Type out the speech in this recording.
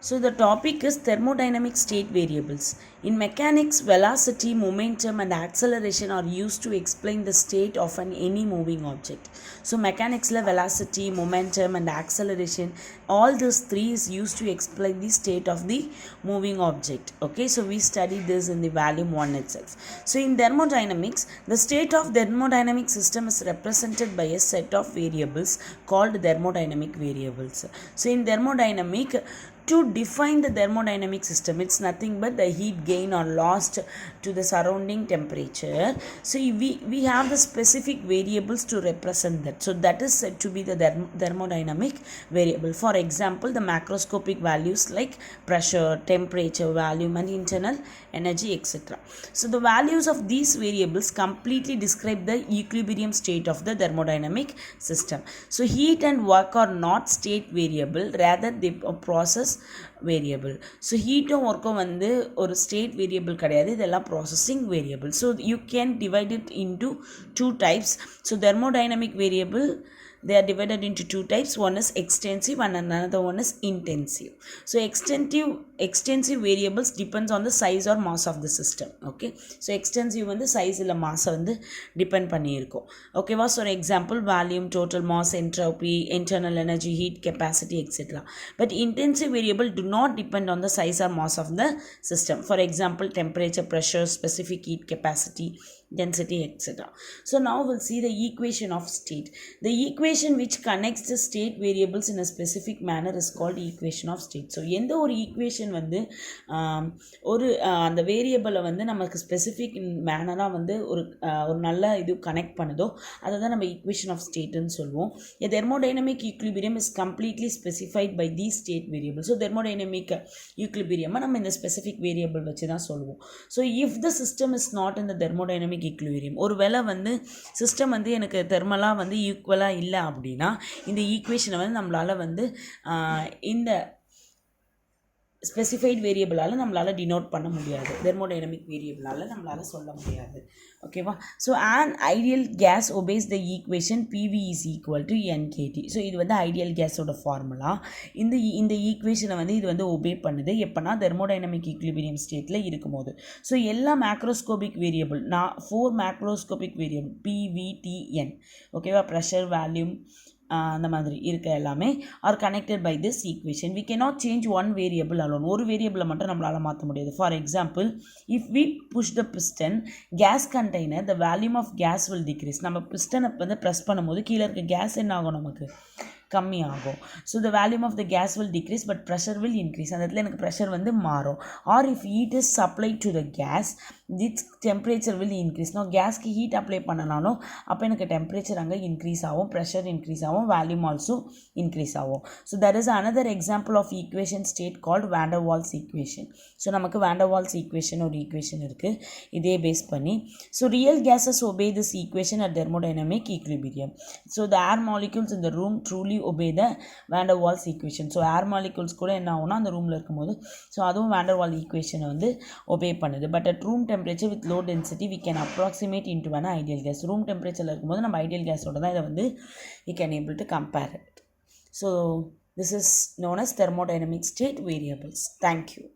So the topic is thermodynamic state variables. In mechanics, velocity, momentum and acceleration are used to explain the state of any moving object. So mechanics la velocity, momentum and acceleration, all these three is used to explain the state of the moving object. Okay, so we studied this in the volume 1 itself. So in thermodynamics, the state of thermodynamic system is represented by a set of variables called thermodynamic variables. So in thermodynamic, to define the thermodynamic system, it's nothing but the heat gain or lost to the surrounding temperature. So we have the specific variables to represent that. So that is said to be the thermodynamic variable. For example, the macroscopic values like pressure, temperature, volume and internal energy, etc. So the values of these variables completely describe the equilibrium state of the thermodynamic system. So heat and work are not state variable, rather they process variable. So heat and work வந்து ஒரு state variable கிடையாது, இதெல்லாம் processing variable. So you can divide it into two types. So thermodynamic variable, they are divided into two types. One is extensive and another one is intensive. So extensive variables depends on the size or mass of the system. Okay, so extensive வந்து size இல்ல mass வந்து depend பண்ணியிருக்கும். ஓகேவா? So for example, volume, total mass, entropy, internal energy, heat capacity, etc. But intensive variable do not depend on the size or mass of the system. For example, temperature, pressure, specific heat capacity, density, etc. So now we'll see the equation of state. The equation which connects the state variables in a specific manner is called equation of state. So எந்த ஒரு equation வந்து ஒரு அந்த வேரியபிளை வந்து நமக்கு specific மேனராக வந்து ஒரு நல்ல இது கனெக்ட் பண்ணுதோ அதை தான் நம்ம equation of stateன்னு சொல்லுவோம். A thermodynamic equilibrium is completely specified by these state variables. So thermodynamic equilibrium நம்ம இந்த ஸ்பெசிஃபிக் வேரியபிள் வச்சு தான் சொல்லுவோம். So if the system is not in the thermodynamic equilibrium, ஒரு வேளை வந்து சிஸ்டம் வந்து எனக்கு தெர்மலாக வந்து ஈக்குவலாக இல்லை அப்படின்னா இந்த ஈக்குவேஷனை வந்து நம்மளால் வந்து இந்த ஸ்பெசிஃபைட் வேரியபிளால் நம்மளால் டினோட் பண்ண முடியாது, தெர்மோடைனமிக் வேரியபிளால் நம்மளால் சொல்ல முடியாது. ஓகேவா? So an ideal gas obeys the equation PV is equal to NKT. So இது வந்து ஐடியல் கேஸோட ஃபார்முலா. இந்த ஈக்குவேஷனை வந்து இது வந்து ஒபே பண்ணுது எப்போனா தெர்மோடைனமிக் ஈக்லிபிரியம் ஸ்டேட்டில் இருக்கும்போது. ஸோ எல்லா macroscopic variable, 4 macroscopic variable PVTN, ஓகேவா, ப்ரெஷர், வேல்யூம், அந்த மாதிரி இருக்க எல்லாமே are connected by this equation. We cannot change one variable alone. ஒரு வேரியபிளை மட்டும் நம்மளால் மாற்ற முடியாது. For example, if we push the piston gas container, the volume of case will degrees. நம்ம பிஸ்டனை வந்து ப்ரெஸ் பண்ணும்போது கீழே இருக்க கேஸ் என்ன ஆகும், நமக்கு கம்மி ஆகும். So the volume of the gas will decrease but pressure will increase. அந்த இடத்துல எனக்கு ப்ரெஷர் வந்து மாறும். Or if heat is supply to the gas, its temperature will increase. நான் கேஸ்க்கு ஹீட் அப்ளை பண்ணனாலும் அப்போ எனக்கு டெம்பரேச்சர் அங்கே இன்க்ரீஸ் ஆகும், ப்ரெஷர் இன்க்ரீஸ் ஆகும், வேல்யூம் ஆல்சோ இன்க்ரீஸ் ஆகும். So that is another example of equation state called van der Waals equation. So நமக்கு van der Waals equation ஒரு ஈக்குவேஷன் இருக்குது, இதே பேஸ் பண்ணி. So real gases obey this equation at thermodynamic equilibrium. So the air molecules in the room truly obey the van der Waals equation. So air molecules கூட என்ன ஆகும்னா அந்த ரூமில் இருக்கும்போது ஸோ அதுவும் van der Waals ஈக்குவேஷனை வந்து ஒபே பண்ணுது. But at room temperature with low density we can approximate into an ideal gas. Room டெம்பரேச்சரில் இருக்கும்போது நம்ம ஐடியல் கேஸோட தான் இதை வந்து we can able to compare it. So this is known as thermodynamic state variables. Thank you.